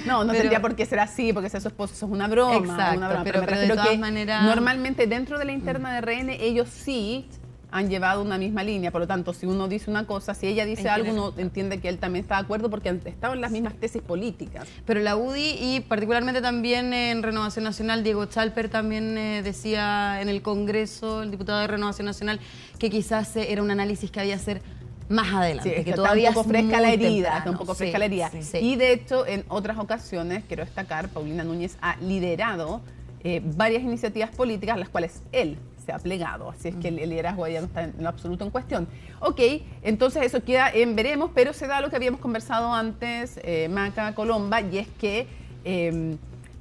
No tendría por qué ser así, porque ser su esposo eso es una broma. Exacto, una broma. pero de todas maneras... Normalmente dentro de la interna de RN ellos sí han llevado una misma línea, por lo tanto, si uno dice una cosa, si ella dice algo, uno entiende que él también está de acuerdo porque han estado en las mismas tesis políticas. Pero la UDI y particularmente también en Renovación Nacional, Diego Chalper también decía en el Congreso, el diputado de Renovación Nacional, que quizás era un análisis que había que hacer más adelante, sí, que todavía está un poco fresca la herida, está un poco sí, fresca la herida. Sí. Y de hecho, en otras ocasiones, quiero destacar, Paulina Núñez ha liderado varias iniciativas políticas a las cuales él se ha plegado, así es que el liderazgo ya no está en lo absoluto en cuestión. Ok, entonces eso queda en veremos, pero se da lo que habíamos conversado antes, Maca Colomba, y es que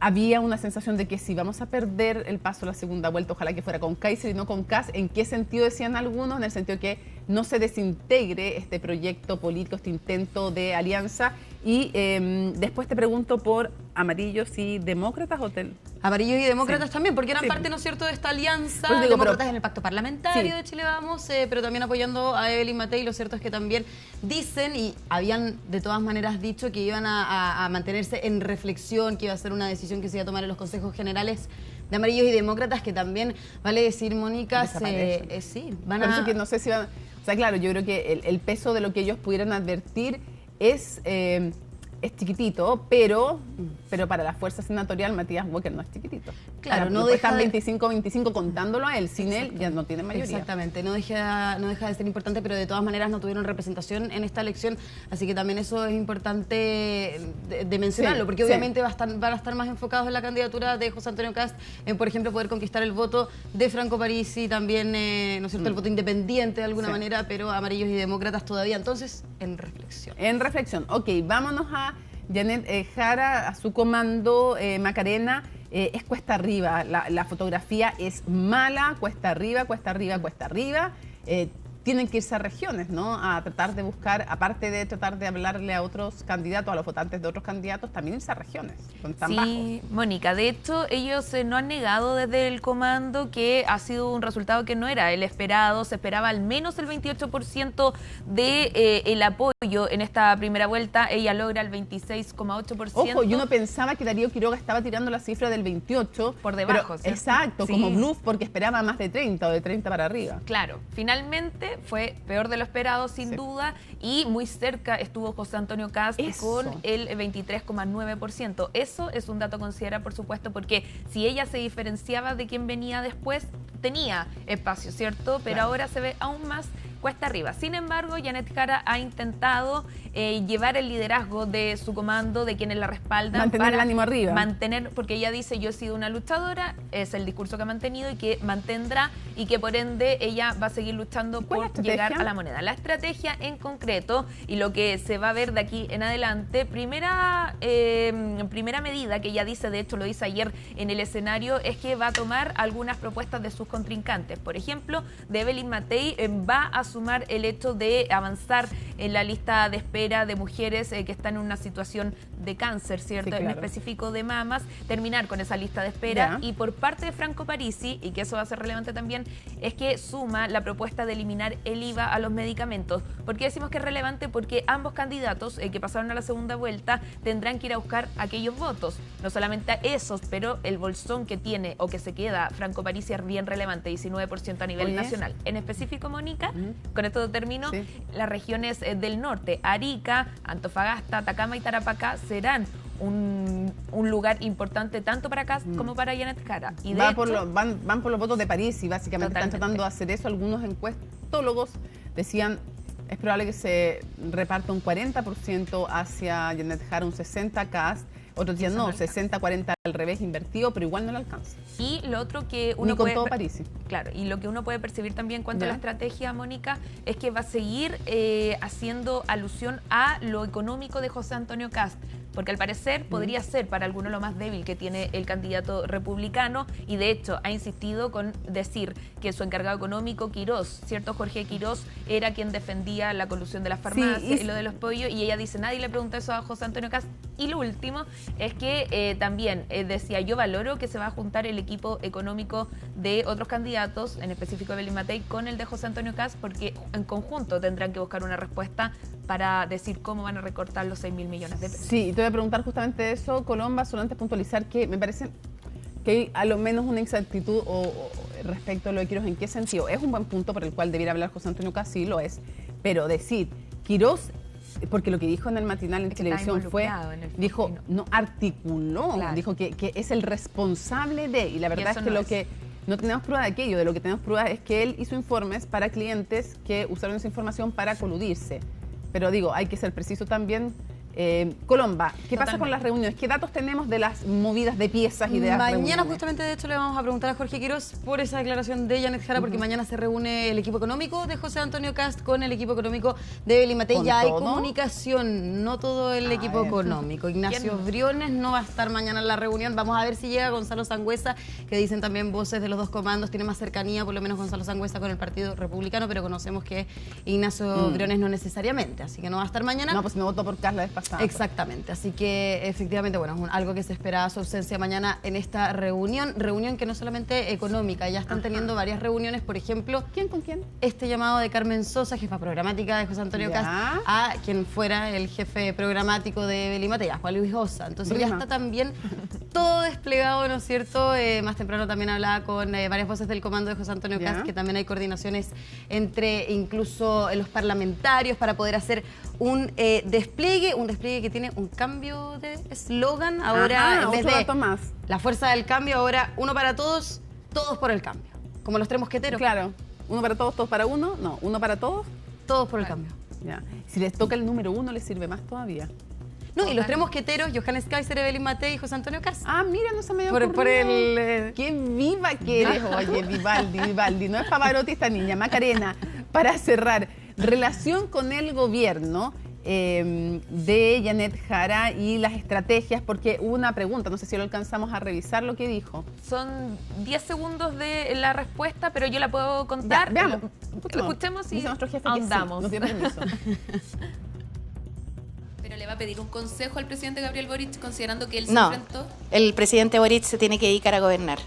había una sensación de que si vamos a perder el paso a la segunda vuelta, ojalá que fuera con Kaiser y no con Kast. ¿En qué sentido decían algunos? En el sentido de que no se desintegre este proyecto político, este intento de alianza. Y después te pregunto por amarillos y demócratas. Amarillos y demócratas también, porque eran parte, ¿no es cierto?, de esta alianza. Pues digo, demócratas en el pacto parlamentario de Chile Vamos, pero también apoyando a Evelyn Matei. Lo cierto es que también dicen, y habían de todas maneras dicho, que iban a mantenerse en reflexión, que iba a ser una decisión que se iba a tomar en los consejos generales de amarillos y demócratas, que también, vale decir, Mónica, sí, van Por eso que no sé si van... O sea, claro, yo creo que el peso de lo que ellos pudieran advertir es chiquitito, pero para la fuerza senatorial Matías Walker no es chiquitito. Claro, no están 25 contándolo a él, sin él ya no tiene mayoría. Exactamente, no deja de ser importante, pero de todas maneras no tuvieron representación en esta elección, así que también eso es importante de mencionarlo, porque obviamente van a estar más enfocados en la candidatura de José Antonio Kast, en por ejemplo poder conquistar el voto de Franco Parisi, también, ¿no es cierto?, el voto independiente de alguna manera, pero amarillos y demócratas todavía, entonces, en reflexión. En reflexión, ok, vámonos a Janet Jara, a su comando, Macarena. Es cuesta arriba, la fotografía es mala, cuesta arriba, cuesta arriba, cuesta arriba. tienen que irse a regiones, ¿no? A tratar de buscar, aparte de tratar de hablarle a otros candidatos, a los votantes de otros candidatos, también irse a regiones, son tan bajos. Sí, Mónica, de hecho ellos no han negado desde el comando que ha sido un resultado que no era el esperado, se esperaba al menos el 28% de el apoyo en esta primera vuelta, ella logra el 26,8%. Ojo, yo no pensaba que Darío Quiroga estaba tirando la cifra del 28. Por debajo, pero, exacto, sí, como bluff, porque esperaba más de 30 o de 30 para arriba. Claro, finalmente fue peor de lo esperado, sin duda, y muy cerca estuvo José Antonio Kast con el 23,9%. Eso es un dato a considerar, por supuesto, porque si ella se diferenciaba de quien venía después, tenía espacio, ¿cierto? Pero ahora se ve aún más cuesta arriba. Sin embargo, Janet Jara ha intentado llevar el liderazgo de su comando, de quienes la respaldan. Mantener el ánimo arriba. Mantener, porque ella dice, yo he sido una luchadora, es el discurso que ha mantenido y que mantendrá, y que por ende ella va a seguir luchando por llegar a la moneda. La estrategia en concreto, y lo que se va a ver de aquí en adelante, primera medida que ella dice, de hecho lo dice ayer en el escenario, es que va a tomar algunas propuestas de sus contrincantes. Por ejemplo, de Evelyn Matei va a sumar el hecho de avanzar en la lista de espera de mujeres que están en una situación de cáncer, ¿cierto? Sí, claro. En específico de mamas, terminar con esa lista de espera. Y por parte de Franco Parisi, y que eso va a ser relevante también, es que suma la propuesta de eliminar el IVA a los medicamentos. ¿Por qué decimos que es relevante? Porque ambos candidatos que pasaron a la segunda vuelta tendrán que ir a buscar aquellos votos. No solamente a esos, pero el bolsón que tiene o que se queda Franco Parisi es bien relevante, 19% a nivel nacional. En específico, Mónica, con esto termino, las regiones del norte, Arica, Antofagasta, Atacama y Tarapacá serán un lugar importante tanto para Kast como para Janet Jara. Y de hecho, van por los votos de París y básicamente están tratando de hacer eso. Algunos encuestólogos decían es probable que se reparta un 40% hacia Janet Jara, un 60% a Kast. Otros días no, 60-40 al revés, invertido, pero igual no le alcanza. Y lo otro que uno Ni con puede... todo París. Claro, y lo que uno puede percibir también en cuanto a la estrategia, Mónica, es que va a seguir haciendo alusión a lo económico de José Antonio Kast, porque al parecer podría ser para algunos lo más débil que tiene el candidato republicano, y de hecho ha insistido con decir que su encargado económico, Quirós, ¿cierto? Jorge Quirós, era quien defendía la colusión de las farmacias y lo de los pollos, y ella dice, nadie le pregunta eso a José Antonio Kast. Y lo último es que también decía, yo valoro que se va a juntar el equipo económico de otros candidatos, en específico Evelyn Matei, con el de José Antonio Kast, porque en conjunto tendrán que buscar una respuesta para decir cómo van a recortar los 6.000 millones de pesos. Sí, te voy a preguntar justamente eso, Colomba, solamente puntualizar que me parece que hay a lo menos una inexactitud respecto a lo de Quirós. ¿En qué sentido? Es un buen punto por el cual debiera hablar José Antonio Kast, sí lo es, pero decir, Quirós, porque lo que dijo en el matinal en televisión fue, dijo, no articuló, dijo que es el responsable de, y la verdad es que lo que no tenemos prueba de aquello, de lo que tenemos prueba es que él hizo informes para clientes que usaron esa información para coludirse. Pero digo, hay que ser preciso también. Colomba, ¿qué pasa con las reuniones? ¿Qué datos tenemos de las movidas de piezas y de las Mañana reuniones? justamente, de hecho, le vamos a preguntar a Jorge Quirós por esa declaración de Janet Jara, porque mañana se reúne el equipo económico de José Antonio Kast con el equipo económico de Evelyn Matei. Ya hay comunicación, no todo el equipo económico. Ignacio Briones no va a estar mañana en la reunión. Vamos a ver si llega Gonzalo Sangüesa, que dicen también voces de los dos comandos. Tiene más cercanía, por lo menos Gonzalo Sangüesa, con el Partido Republicano, pero conocemos que Ignacio Briones no necesariamente, así que no va a estar mañana. No, pues me votó por Kast la vez pasada. Exactamente. Así que efectivamente, bueno, es algo que se esperaba su ausencia mañana en esta reunión que no solamente económica, ya están teniendo varias reuniones, por ejemplo, ¿quién con quién? Este llamado de Carmen Sosa, jefa programática de José Antonio Kast, a quien fuera el jefe programático de Evelyn Matei, a Juan Luis Ossa. Entonces ya está también todo desplegado, ¿no es cierto? Más temprano también hablaba con varias voces del comando de José Antonio Kast, que también hay coordinaciones entre incluso los parlamentarios para poder hacer un despliegue que tiene un cambio de eslogan. Ahora, en vez de la fuerza del cambio, ahora uno para todos, todos por el cambio. Como los tres mosqueteros. Claro, uno para todos, todos para uno. No, uno para todos, todos por el cambio. Ya. Si les toca el número uno, les sirve más todavía. No, y los tres mosqueteros, Johannes Kaiser, Evelyn Matei y José Antonio Kast. Ah, mira, no se me dio por el... ¡Qué viva que eres! Oye, Vivaldi. No es Pavarotti esta niña. Macarena, para cerrar, relación con el gobierno. de Janet Jara y las estrategias, porque hubo una pregunta, no sé si lo alcanzamos a revisar lo que dijo. Son 10 segundos de la respuesta, pero yo la puedo contar. Ya, veamos. Lo escuchemos y dice nuestro jefe ahondamos. Sí, nos dio permiso. ¿Pero le va a pedir un consejo al presidente Gabriel Boric considerando que él se No, enfrentó? el presidente Boric se tiene que dedicar a gobernar.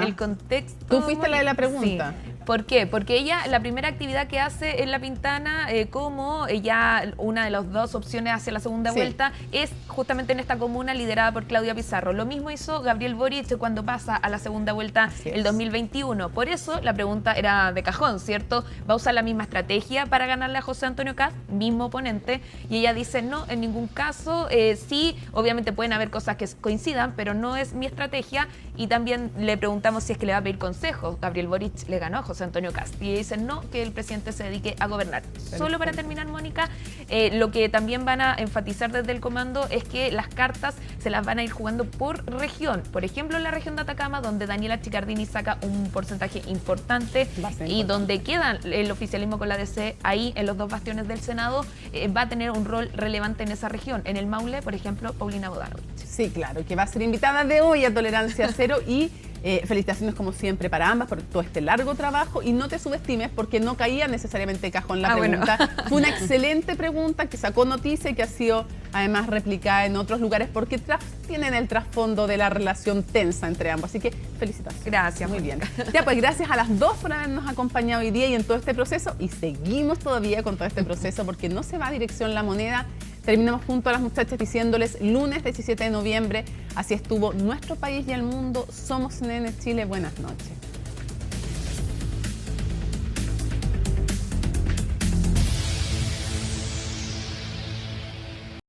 El contexto. Tú fuiste la de la pregunta. Sí. ¿Por qué? Porque ella, la primera actividad que hace en La Pintana, como ella, una de las dos opciones hacia la segunda vuelta, es justamente en esta comuna liderada por Claudia Pizarro. Lo mismo hizo Gabriel Boric cuando pasa a la segunda vuelta el 2021. Por eso la pregunta era de cajón, ¿cierto? ¿Va a usar la misma estrategia para ganarle a José Antonio Kast, mismo oponente? Y ella dice, no, en ningún caso. Sí, obviamente pueden haber cosas que coincidan, pero no es mi estrategia. Y también le preguntamos si es que le va a pedir consejos. Gabriel Boric le ganó a José Antonio Kast y dicen no, que el presidente se dedique a gobernar. Solo para terminar, Mónica, lo que también van a enfatizar desde el comando es que las cartas se las van a ir jugando por región. Por ejemplo, en la región de Atacama, donde Daniela Chiccardini saca un porcentaje importante y donde queda el oficialismo con la DC, ahí en los dos bastiones del Senado, va a tener un rol relevante en esa región. En el Maule, por ejemplo, Paulina Bodanovich. Sí, claro, que va a ser invitada de hoy a Tolerancia Cero y felicitaciones como siempre para ambas por todo este largo trabajo y no te subestimes porque no caía necesariamente cajón la pregunta. Bueno. Fue una excelente pregunta que sacó noticia y que ha sido además replicada en otros lugares porque tienen el trasfondo de la relación tensa entre ambos. Así que felicitaciones. Gracias. Muy bien. Ya pues gracias a las dos por habernos acompañado hoy día y en todo este proceso y seguimos todavía con todo este proceso porque no se va a dirección La Moneda. Terminamos junto a las muchachas diciéndoles lunes 17 de noviembre, así estuvo nuestro país y el mundo. Somos CNN Chile. Buenas noches.